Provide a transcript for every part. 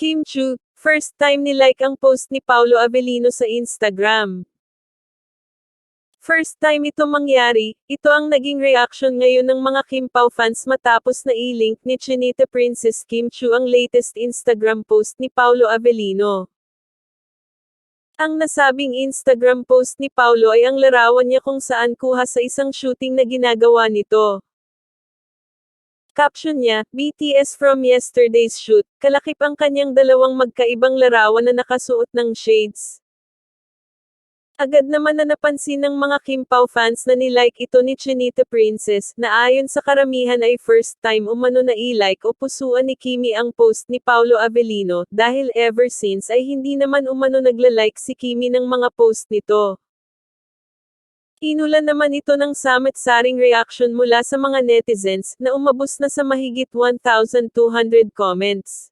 Kim Chu, first time ni-like ang post ni Paolo Avellino sa Instagram. First time ito mangyari, ito ang naging reaction ngayon ng mga Kim Pao fans matapos na i-link ni Chinita Princess Kim Chu ang latest Instagram post ni Paolo Avellino. Ang nasabing Instagram post ni Paolo ay ang larawan niya kung saan kuha sa isang shooting na ginagawa nito. Caption niya, BTS from yesterday's shoot, kalakip ang kanyang dalawang magkaibang larawan na nakasuot ng shades. Agad naman na napansin ng mga Kim Pao fans na nilike ito ni Chinita Princess, na ayon sa karamihan ay first time umano na i-like o pusuan ni Kimi ang post ni Paolo Avellino, dahil ever since ay hindi naman umano nagla-like si Kimi ng mga post nito. Inulan naman ito ng samit-saring reaction mula sa mga netizens, na umabos na sa mahigit 1,200 comments.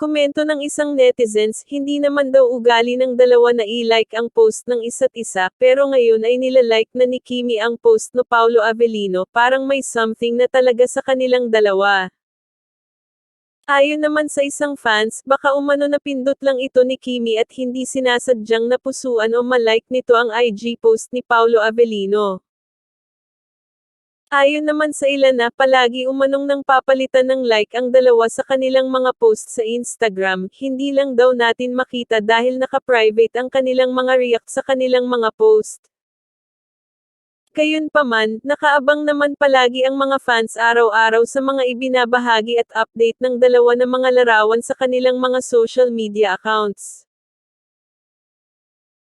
Komento ng isang netizens, hindi naman daw ugali ng dalawa na i-like ang post ng isa't isa, pero ngayon ay nilalike na ni Kimi ang post no Paolo Avellino, parang may something na talaga sa kanilang dalawa. Ayon naman sa isang fans, baka umano napindot lang ito ni Kimi at hindi sinasadyang napusuan o malike nito ang IG post ni Paolo Avellino. Ayon naman sa ilan na palagi umanong nang papalitan ng like ang dalawa sa kanilang mga post sa Instagram, hindi lang daw natin makita dahil naka-private ang kanilang mga react sa kanilang mga post. Gayunpaman, nakaabang naman palagi ang mga fans araw-araw sa mga ibinabahagi at update ng dalawa na mga larawan sa kanilang mga social media accounts.